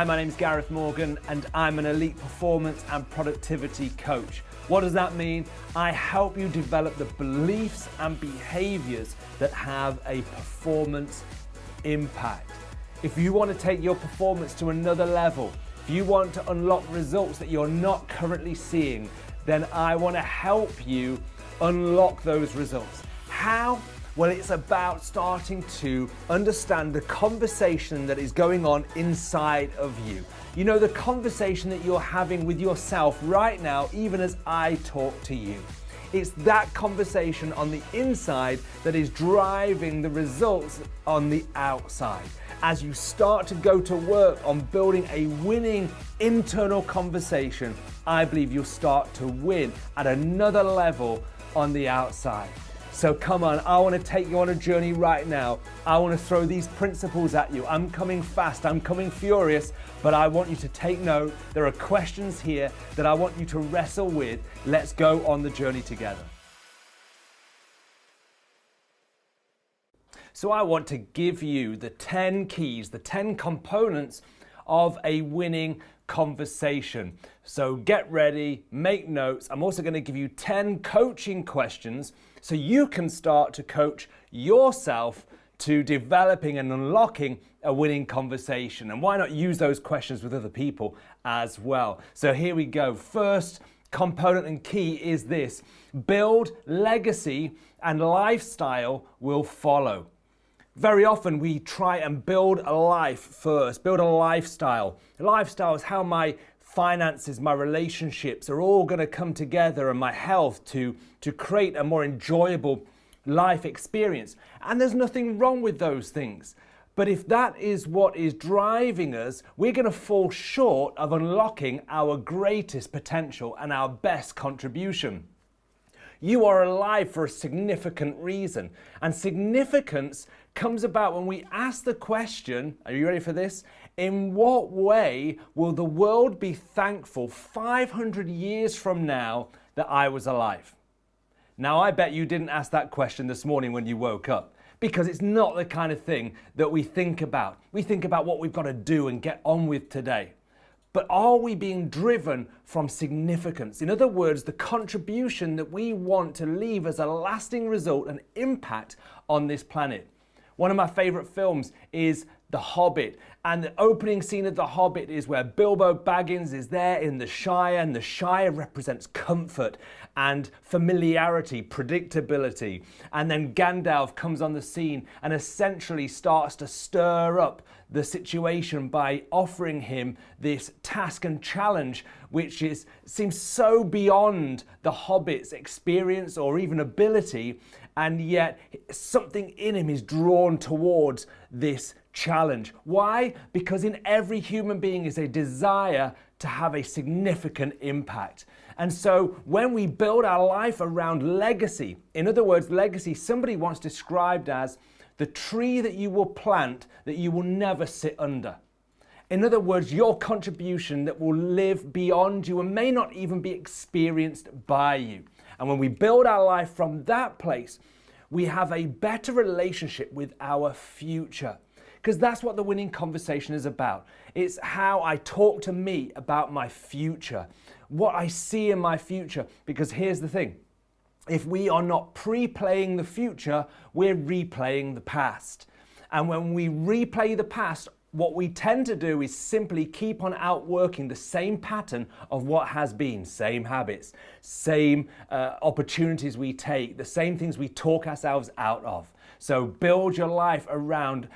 Hi, my name is Gareth Morgan and I'm an elite performance and productivity coach. What does that mean? I help you develop the beliefs and behaviors that have a performance impact. If you want to take your performance to another level, if you want to unlock results that you're not currently seeing, then I want to help you unlock those results. How? Well, it's about starting to understand the conversation that is going on inside of you. You know, the conversation that you're having with yourself right now, even as I talk to you. It's that conversation on the inside that is driving the results on the outside. As you start to go to work on building a winning internal conversation, I believe you'll start to win at another level on the outside. So come on, I want to take you on a journey right now. I want to throw these principles at you. I'm coming fast, I'm coming furious, but I want you to take note. There are questions here that I want you to wrestle with. Let's go on the journey together. So I want to give you the 10 keys, the 10 components of a winning conversation. So get ready, make notes. I'm also going to give you 10 coaching questions so you can start to coach yourself to developing and unlocking a winning conversation. And why not use those questions with other people as well? So here we go. First component and key is this: build legacy and lifestyle will follow. Very often we try and build a life first, build a lifestyle. A lifestyle is how my finances, my relationships are all going to come together, and my health to create a more enjoyable life experience. And there's nothing wrong with those things. But if that is what is driving us, we're going to fall short of unlocking our greatest potential and our best contribution. You are alive for a significant reason. And significance comes about when we ask the question, are you ready for this? In what way will the world be thankful 500 years from now that I was alive? Now, I bet you didn't ask that question this morning when you woke up, because it's not the kind of thing that we think about. We think about what we've got to do and get on with today. But are we being driven from significance? In other words, the contribution that we want to leave as a lasting result and impact on this planet. One of my favorite films is The Hobbit, and the opening scene of The Hobbit is where Bilbo Baggins is there in the Shire, and the Shire represents comfort and familiarity, predictability. And then Gandalf comes on the scene and essentially starts to stir up the situation by offering him this task and challenge, which seems so beyond the Hobbit's experience or even ability, and yet something in him is drawn towards this challenge. Why? Because in every human being is a desire to have a significant impact. And so when we build our life around legacy, in other words, legacy, somebody once described as the tree that you will plant that you will never sit under. In other words, your contribution that will live beyond you and may not even be experienced by you. And when we build our life from that place, we have a better relationship with our future. Because that's what the winning conversation is about. It's how I talk to me about my future, what I see in my future. Because here's the thing. If we are not pre-playing the future, we're replaying the past. And when we replay the past, what we tend to do is simply keep on outworking the same pattern of what has been, same habits, same opportunities we take, the same things we talk ourselves out of. So build your life around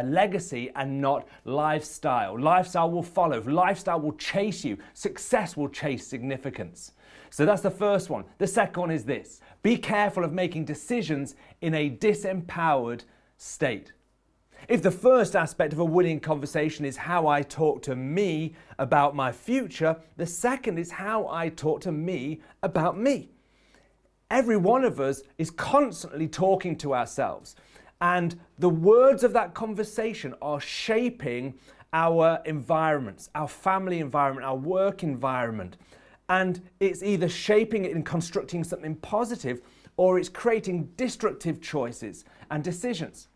legacy and not lifestyle. Lifestyle will follow. Lifestyle will chase you. Success will chase significance. So that's the first one. The second one is this: be careful of making decisions in a disempowered state. If the first aspect of a winning conversation is how I talk to me about my future, the second is how I talk to me about me. Every one of us is constantly talking to ourselves, and the words of that conversation are shaping our environments, our family environment, our work environment. And it's either shaping it and constructing something positive, or it's creating destructive choices and decisions.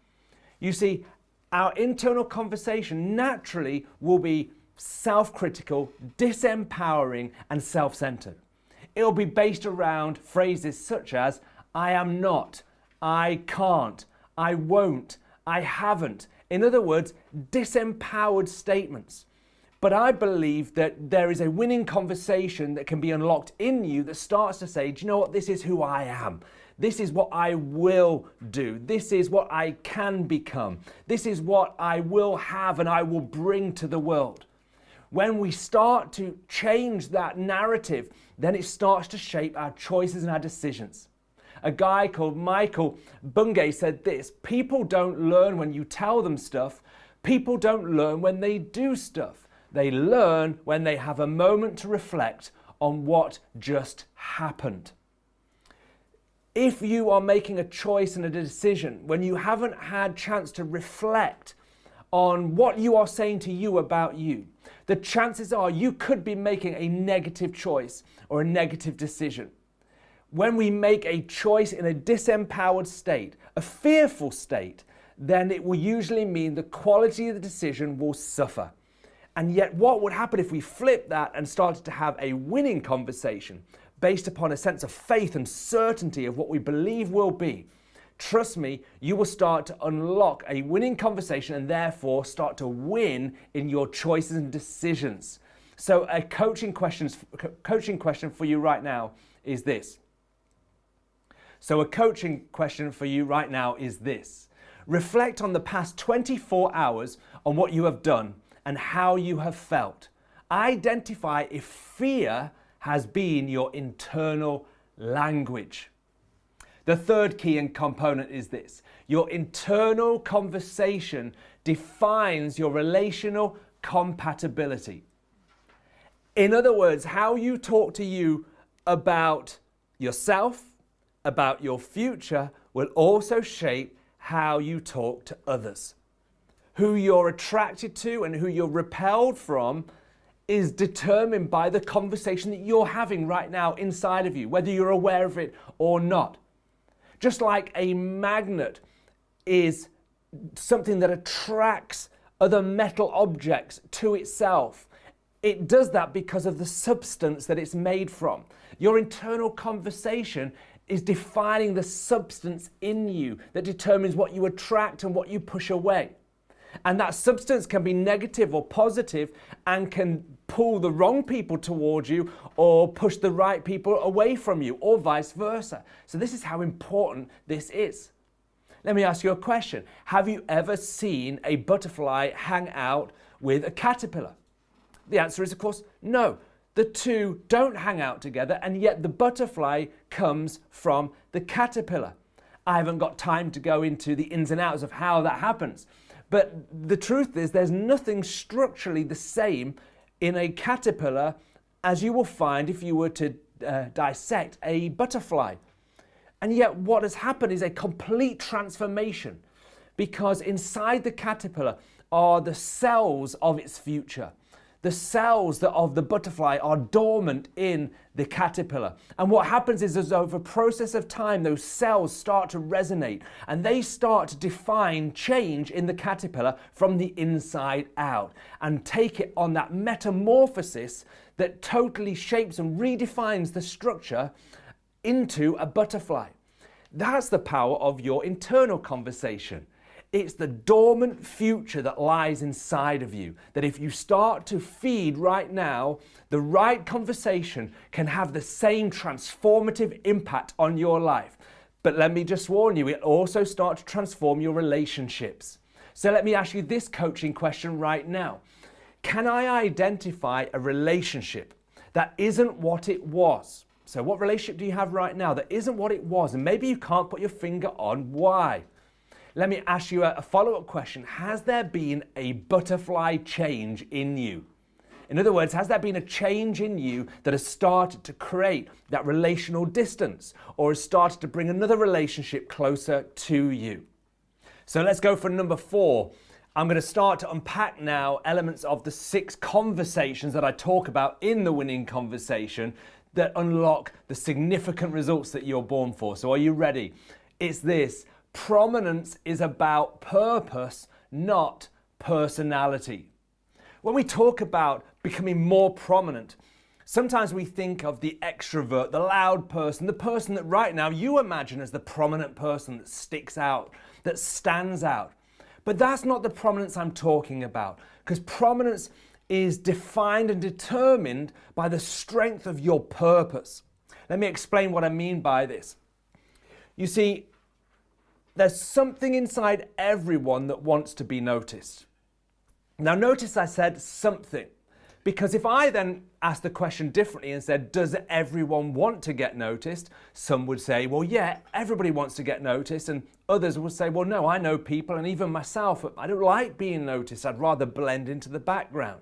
You see, our internal conversation naturally will be self-critical, disempowering, and self-centered. It'll be based around phrases such as, I am not, I can't, I won't, I haven't. In other words, disempowered statements. But I believe that there is a winning conversation that can be unlocked in you that starts to say, do you know what? This is who I am. This is what I will do. This is what I can become. This is what I will have and I will bring to the world. When we start to change that narrative, then it starts to shape our choices and our decisions. A guy called Michael Bungay said this: people don't learn when you tell them stuff. People don't learn when they do stuff. They learn when they have a moment to reflect on what just happened. If you are making a choice and a decision when you haven't had chance to reflect on what you are saying to you about you, the chances are you could be making a negative choice or a negative decision. When we make a choice in a disempowered state, a fearful state, then it will usually mean the quality of the decision will suffer. And yet what would happen if we flipped that and started to have a winning conversation based upon a sense of faith and certainty of what we believe will be? Trust me, you will start to unlock a winning conversation and therefore start to win in your choices and decisions. So a coaching question for you right now is this. Reflect on the past 24 hours on what you have done and how you have felt. Identify if fear has been your internal language. The third key and component is this: your internal conversation defines your relational compatibility. In other words, how you talk to you about yourself, about your future, will also shape how you talk to others. Who you're attracted to and who you're repelled from is determined by the conversation that you're having right now inside of you, whether you're aware of it or not. Just like a magnet is something that attracts other metal objects to itself, it does that because of the substance that it's made from. Your internal conversation is defining the substance in you that determines what you attract and what you push away. And that substance can be negative or positive and can pull the wrong people towards you or push the right people away from you, or vice versa. So this is how important this is. Let me ask you a question. Have you ever seen a butterfly hang out with a caterpillar? The answer is, of course, no. The two don't hang out together, and yet the butterfly comes from the caterpillar. I haven't got time to go into the ins and outs of how that happens. But the truth is, there's nothing structurally the same in a caterpillar as you will find if you were to dissect a butterfly. And yet what has happened is a complete transformation, because inside the caterpillar are the cells of its future. The cells of the butterfly are dormant in the caterpillar. And what happens is, as over a process of time, those cells start to resonate and they start to define change in the caterpillar from the inside out and take it on that metamorphosis that totally shapes and redefines the structure into a butterfly. That's the power of your internal conversation. It's the dormant future that lies inside of you, that if you start to feed right now, the right conversation can have the same transformative impact on your life. But let me just warn you, it also starts to transform your relationships. So let me ask you this coaching question right now. Can I identify a relationship that isn't what it was? So what relationship do you have right now that isn't what it was? And maybe you can't put your finger on why. Let me ask you a follow-up question. Has there been a butterfly change in you? In other words, has there been a change in you that has started to create that relational distance, or has started to bring another relationship closer to you? So let's go for number 4. I'm going to start to unpack now elements of the 6 conversations that I talk about in the winning conversation that unlock the significant results that you're born for. So are you ready? It's this. Prominence is about purpose, not personality. When we talk about becoming more prominent, sometimes we think of the extrovert, the loud person, the person that right now you imagine as the prominent person that sticks out, that stands out. But that's not the prominence I'm talking about, because prominence is defined and determined by the strength of your purpose. Let me explain what I mean by this. You see, there's something inside everyone that wants to be noticed. Now notice I said something, because if I then asked the question differently and said, does everyone want to get noticed? Some would say, well, yeah, everybody wants to get noticed. And others would say, well, no, I know people, and even myself, I don't like being noticed. I'd rather blend into the background.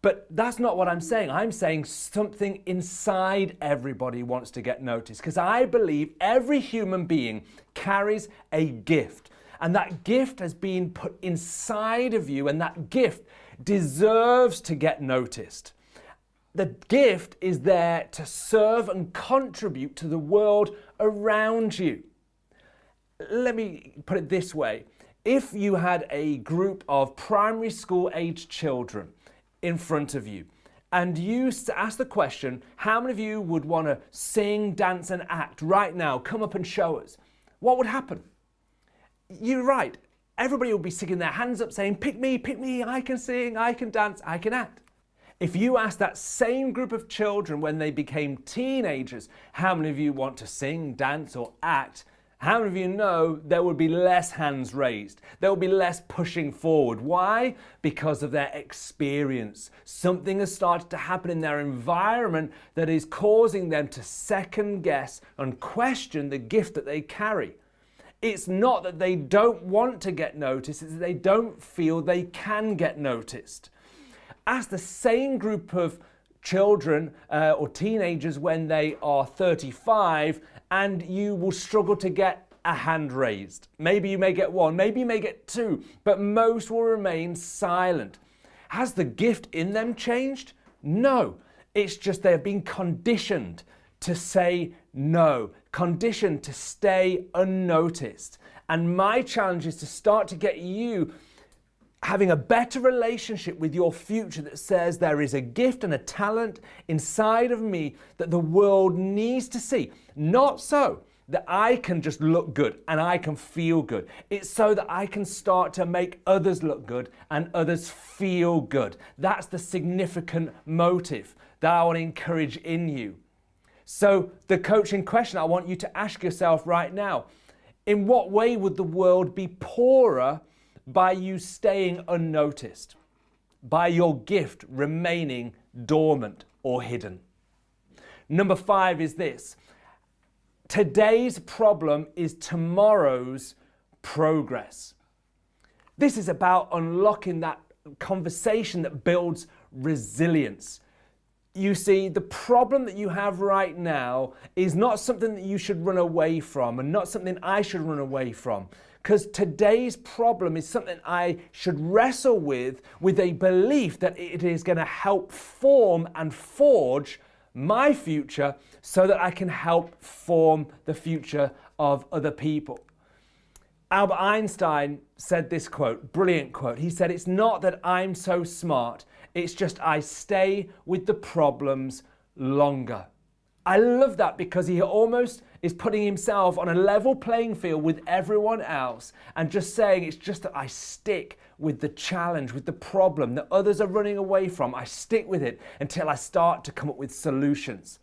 But that's not what I'm saying. I'm saying something inside everybody wants to get noticed, because I believe every human being carries a gift. And that gift has been put inside of you, and that gift deserves to get noticed. The gift is there to serve and contribute to the world around you. Let me put it this way. If you had a group of primary school aged children in front of you, and you ask the question, how many of you would want to sing, dance and act right now? Come up and show us. What would happen? You're right. Everybody will be sticking their hands up saying, pick me, I can sing, I can dance, I can act. If you ask that same group of children when they became teenagers, how many of you want to sing, dance or act? How many of you know there would be less hands raised? There would be less pushing forward. Why? Because of their experience. Something has started to happen in their environment that is causing them to second guess and question the gift that they carry. It's not that they don't want to get noticed, it's that they don't feel they can get noticed. Ask the same group of children or teenagers when they are 35, and you will struggle to get a hand raised. Maybe you may get one, maybe you may get two, but most will remain silent. Has the gift in them changed? No. It's just they have been conditioned to say no, conditioned to stay unnoticed. And my challenge is to start to get you having a better relationship with your future that says there is a gift and a talent inside of me that the world needs to see. Not so that I can just look good and I can feel good. It's so that I can start to make others look good and others feel good. That's the significant motive that I want to encourage in you. So the coaching question I want you to ask yourself right now, in what way would the world be poorer by you staying unnoticed, by your gift remaining dormant or hidden? Number 5 is this. Today's problem is tomorrow's progress. This is about unlocking that conversation that builds resilience. You see, the problem that you have right now is not something that you should run away from, and not something I should run away from. Because today's problem is something I should wrestle with a belief that it is going to help form and forge my future so that I can help form the future of other people. Albert Einstein said this quote, brilliant quote. He said, "It's not that I'm so smart, it's just I stay with the problems longer." I love that because he almost is putting himself on a level playing field with everyone else and just saying it's just that I stick with the challenge, with the problem that others are running away from. I stick with it until I start to come up with solutions.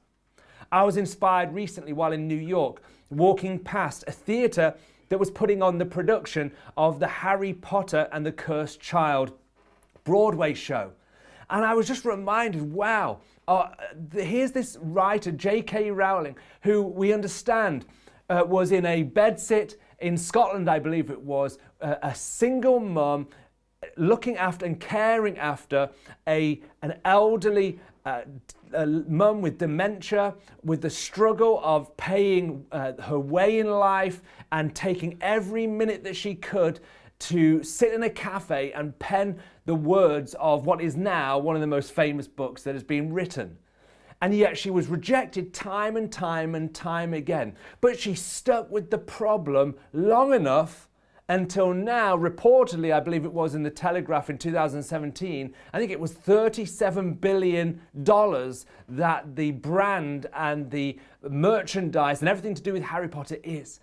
I was inspired recently while in New York, walking past a theatre that was putting on the production of the Harry Potter and the Cursed Child Broadway show. And I was just reminded, wow, here's this writer, J.K. Rowling, who we understand was in a bedsit in Scotland, I believe it was, a single mum looking after and caring after an elderly mum with dementia, with the struggle of paying her way in life and taking every minute that she could to sit in a cafe and pen the words of what is now one of the most famous books that has been written. And yet she was rejected time and time and time again. But she stuck with the problem long enough until now, reportedly, I believe it was in the Telegraph in 2017, I think it was $37 billion that the brand and the merchandise and everything to do with Harry Potter is.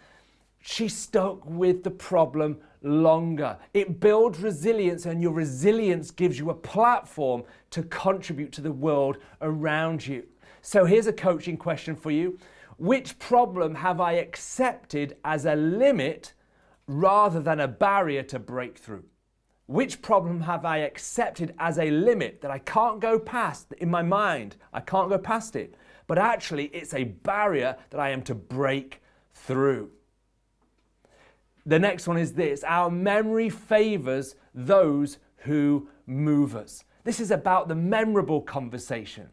She stuck with the problem longer. It builds resilience, and your resilience gives you a platform to contribute to the world around you. So here's a coaching question for you. Which problem have I accepted as a limit rather than a barrier to break through? Which problem have I accepted as a limit that I can't go past in my mind? I can't go past it, but actually it's a barrier that I am to break through. The next one is this: our memory favors those who move us. This is about the memorable conversation.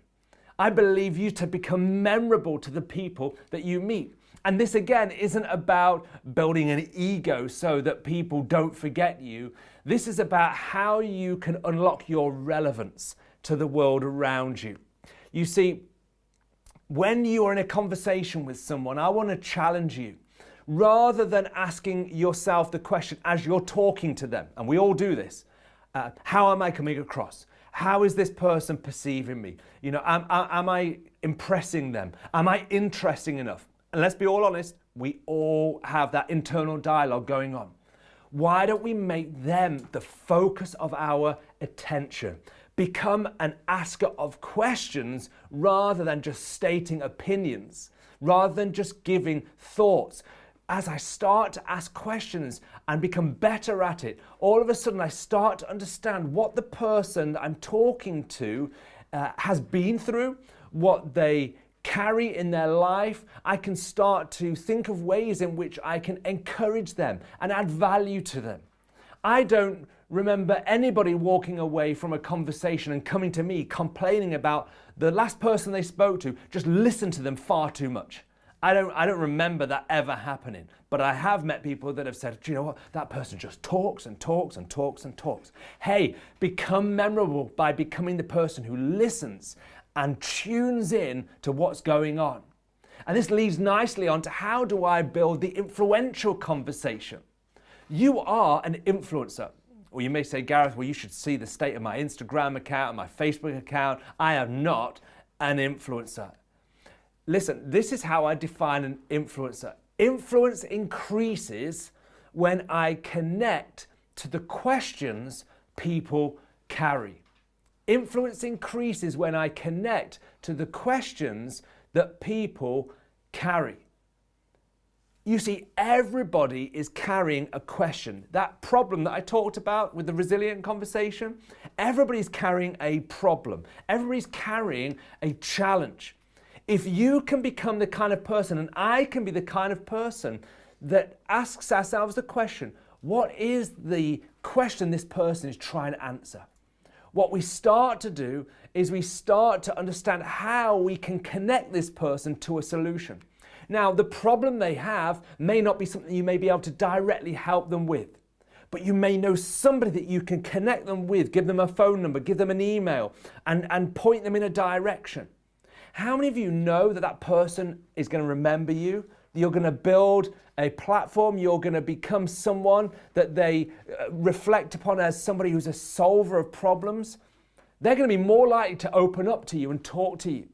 I believe you to become memorable to the people that you meet. And this again isn't about building an ego so that people don't forget you. This is about how you can unlock your relevance to the world around you. You see, when you are in a conversation with someone, I want to challenge you. Rather than asking yourself the question as you're talking to them, and we all do this, how am I coming across? How is this person perceiving me? You know, am I impressing them? Am I interesting enough? And let's be all honest, we all have that internal dialogue going on. Why don't we make them the focus of our attention? Become an asker of questions rather than just stating opinions, rather than just giving thoughts. As I start to ask questions and become better at it, all of a sudden I start to understand what the person that I'm talking to has been through, what they carry in their life. I can start to think of ways in which I can encourage them and add value to them. I don't remember anybody walking away from a conversation and coming to me complaining about the last person they spoke to just listened to them far too much. I don't remember that ever happening, but I have met people that have said, do you know what, that person just talks and talks and talks and talks. Hey, become memorable by becoming the person who listens and tunes in to what's going on. And this leads nicely on to how do I build the influential conversation? You are an influencer. Or you may say, Gareth, well, you should see the state of my Instagram account and my Facebook account. I am not an influencer. Listen, this is how I define an influencer. Influence increases when I connect to the questions people carry. Influence increases when I connect to the questions that people carry. You see, everybody is carrying a question. That problem that I talked about with the resilient conversation, everybody's carrying a problem. Everybody's carrying a challenge. If you can become the kind of person, and I can be the kind of person that asks ourselves the question, what is the question this person is trying to answer? What we start to do is we start to understand how we can connect this person to a solution. Now, the problem they have may not be something you may be able to directly help them with, but you may know somebody that you can connect them with, give them a phone number, give them an email, and point them in a direction. How many of you know that that person is going to remember you? You're going to build a platform, you're going to become someone that they reflect upon as somebody who's a solver of problems. They're going to be more likely to open up to you and talk to you.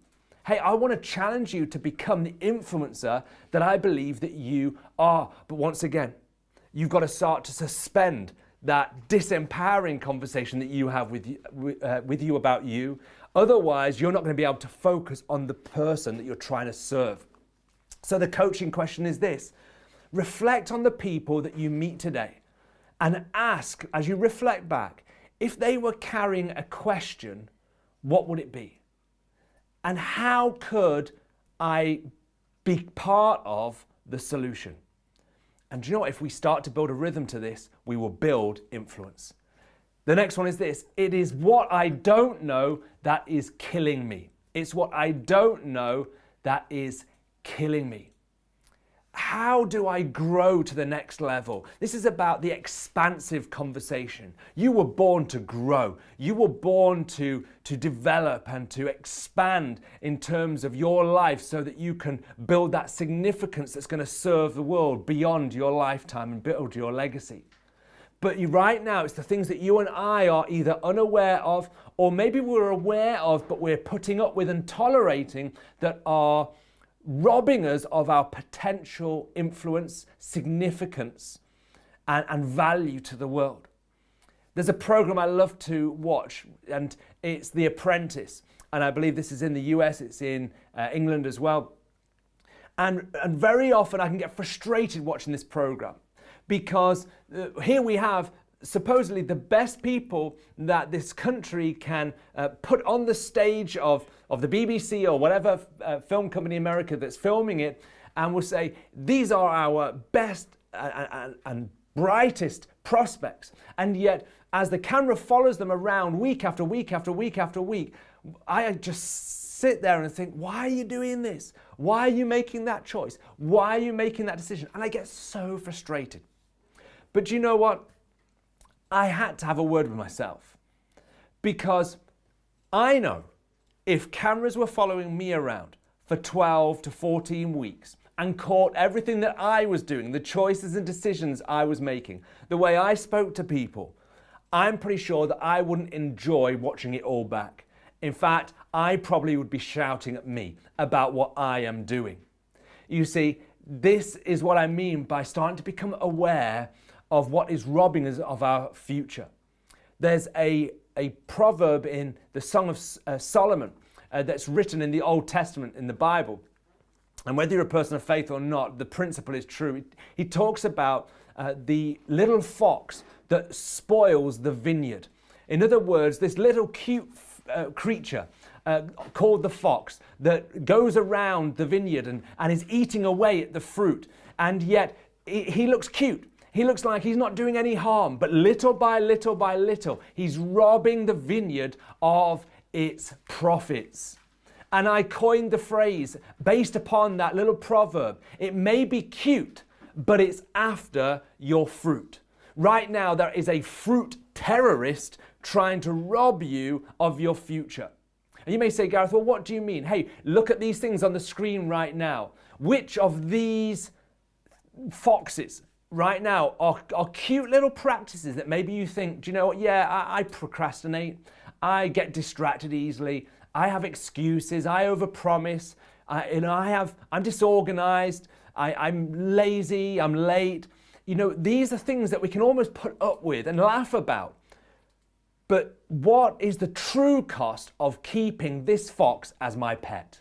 Hey, I want to challenge you to become the influencer that I believe that you are. But once again, you've got to start to suspend that disempowering conversation that you have with you about you. Otherwise, you're not going to be able to focus on the person that you're trying to serve. So the coaching question is this: reflect on the people that you meet today and ask, as you reflect back, if they were carrying a question, what would it be? And how could I be part of the solution? And do you know what? If we start to build a rhythm to this, we will build influence. The next one is this: it is what I don't know that is killing me. It's what I don't know that is killing me. how do I grow to the next level? This is about the expansive conversation. You were born to grow. You were born to develop and to expand in terms of your life so that you can build that significance that's going to serve the world beyond your lifetime and build your legacy. But right now, it's the things that you and I are either unaware of, or maybe we're aware of, but we're putting up with and tolerating, that are robbing us of our potential influence, significance, and value to the world. There's a program I love to watch, and it's The Apprentice. And I believe this is in the US, it's in England as well. And very often I can get frustrated watching this program, because here we have supposedly the best people that this country can put on the stage of the BBC or whatever film company in America that's filming it, and will say, these are our best and brightest prospects. And yet, as the camera follows them around week after week after week after week, I just sit there and think, why are you doing this? Why are you making that choice? Why are you making that decision? And I get so frustrated. But you know what? I had to have a word with myself, because I know if cameras were following me around for 12 to 14 weeks and caught everything that I was doing, the choices and decisions I was making, the way I spoke to people, I'm pretty sure that I wouldn't enjoy watching it all back. In fact, I probably would be shouting at me about what I am doing. You see, this is what I mean by starting to become aware of what is robbing us of our future. There's a proverb in the Song of Solomon that's written in the Old Testament in the Bible. And whether you're a person of faith or not, the principle is true. He talks about the little fox that spoils the vineyard. In other words, this little cute creature called the fox that goes around the vineyard and is eating away at the fruit. And yet he looks cute. He looks like he's not doing any harm, but little by little by little, he's robbing the vineyard of its profits. And I coined the phrase based upon that little proverb. It may be cute, but it's after your fruit. Right now, there is a fruit terrorist trying to rob you of your future. And you may say, Gareth, well, what do you mean? Hey, look at these things on the screen right now. Which of these foxes right now are cute little practices that maybe you think, do you know what? Yeah, I procrastinate. I get distracted easily. I have excuses. I overpromise. I'm disorganized. I'm lazy. I'm late. You know, these are things that we can almost put up with and laugh about. But what is the true cost of keeping this fox as my pet?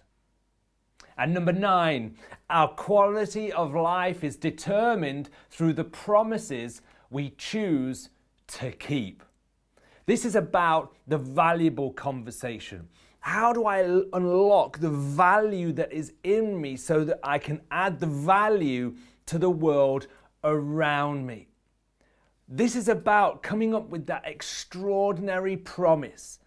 And number 9, our quality of life is determined through the promises we choose to keep. This is about the valuable conversation. How do I unlock the value that is in me so that I can add the value to the world around me? This is about coming up with that extraordinary promise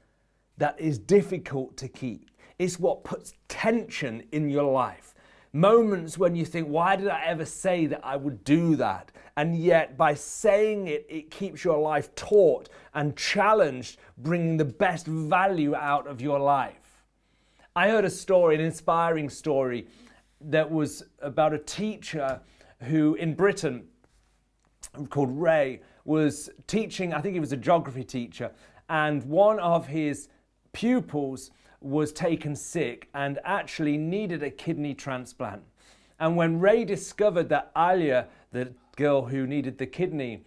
that is difficult to keep. It's what puts tension in your life. Moments when you think, why did I ever say that I would do that? And yet by saying it, it keeps your life taut and challenged, bringing the best value out of your life. I heard a story, an inspiring story, that was about a teacher who in Britain, called Ray, was teaching, I think he was a geography teacher, and one of his pupils was taken sick and actually needed a kidney transplant. And when Ray discovered that Alia, the girl who needed the kidney,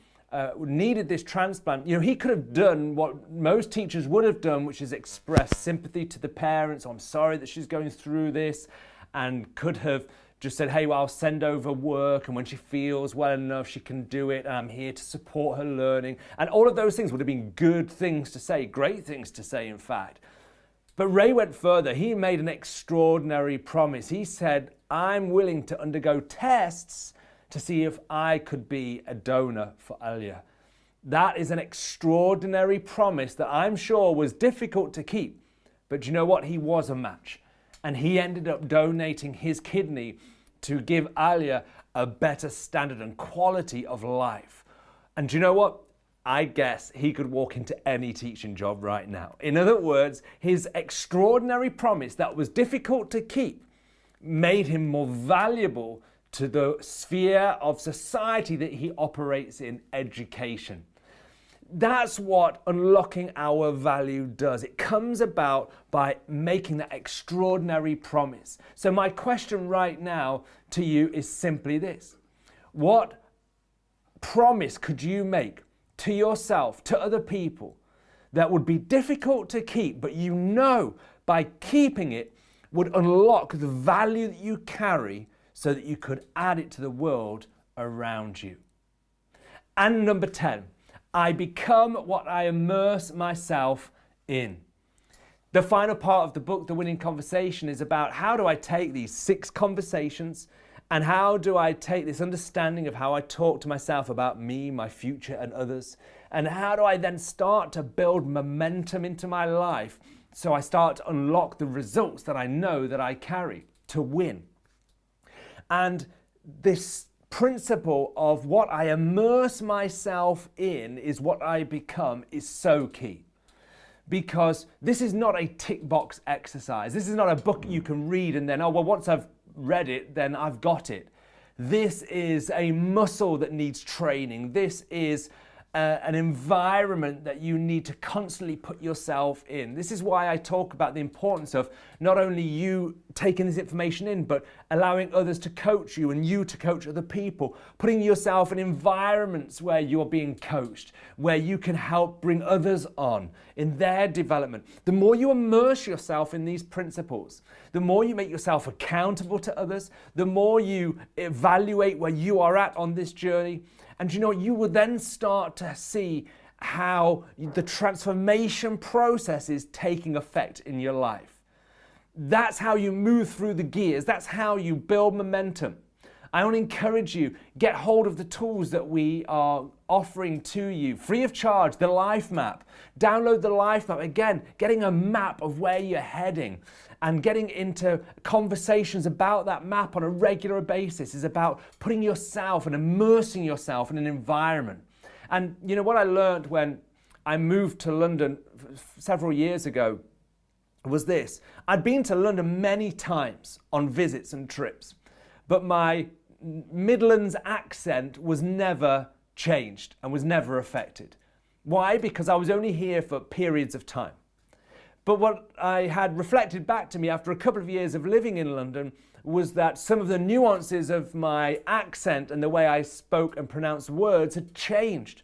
needed this transplant, you know, he could have done what most teachers would have done, which is express sympathy to the parents. I'm sorry that she's going through this, and could have just said, hey, well, I'll send over work, and when she feels well enough, she can do it, and I'm here to support her learning. And all of those things would have been good things to say, great things to say, in fact. But Ray went further. He made an extraordinary promise. He said, I'm willing to undergo tests to see if I could be a donor for Alia. That is an extraordinary promise that I'm sure was difficult to keep. But you know what? He was a match. And he ended up donating his kidney to give Alia a better standard and quality of life. And do you know what? I guess he could walk into any teaching job right now. In other words, his extraordinary promise that was difficult to keep made him more valuable to the sphere of society that he operates in, education. That's what unlocking our value does. It comes about by making that extraordinary promise. So my question right now to you is simply this. What promise could you make to yourself, to other people, that would be difficult to keep, but you know by keeping it would unlock the value that you carry so that you could add it to the world around you? And number 10, I become what I immerse myself in. The final part of the book, The Winning Conversation, is about how do I take these 6 conversations and how do I take this understanding of how I talk to myself about me, my future, and others, and how do I then start to build momentum into my life so I start to unlock the results that I know that I carry to win. And this principle of what I immerse myself in is what I become is so key. Because this is not a tick box exercise. This is not a book you can read and then, oh, well, once I've read it, then I've got it. This is a muscle that needs training. This is an environment that you need to constantly put yourself in. This is why I talk about the importance of not only you taking this information in, but allowing others to coach you and you to coach other people, putting yourself in environments where you're being coached, where you can help bring others on in their development. The more you immerse yourself in these principles, the more you make yourself accountable to others, the more you evaluate where you are at on this journey. And you know, you will then start to see how the transformation process is taking effect in your life. That's how you move through the gears. That's how you build momentum. I want to encourage you, get hold of the tools that we are offering to you, free of charge, the Life Map. Download the Life Map. Again, getting a map of where you're heading and getting into conversations about that map on a regular basis is about putting yourself and immersing yourself in an environment. And you know what I learned when I moved to London several years ago was this. I'd been to London many times on visits and trips, but my Midlands accent was never changed and was never affected. Why? Because I was only here for periods of time. But what I had reflected back to me after a couple of years of living in London was that some of the nuances of my accent and the way I spoke and pronounced words had changed.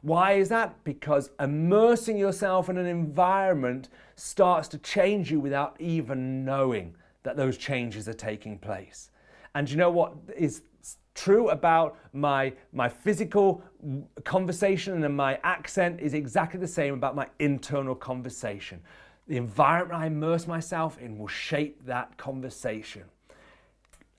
Why is that? Because immersing yourself in an environment starts to change you without even knowing that those changes are taking place. And you know what is true about my physical conversation and my accent is exactly the same about my internal conversation. The environment I immerse myself in will shape that conversation.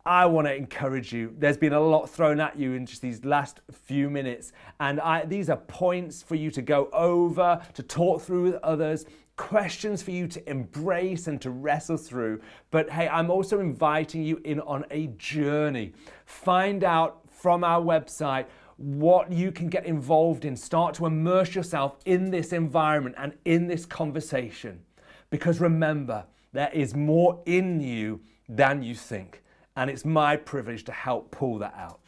I want to encourage you. There's been a lot thrown at you in just these last few minutes, and these are points for you to go over, to talk through with others, questions for you to embrace and to wrestle through. But hey, I'm also inviting you in on a journey. Find out from our website what you can get involved in. Start to immerse yourself in this environment and in this conversation. Because remember, there is more in you than you think. And it's my privilege to help pull that out.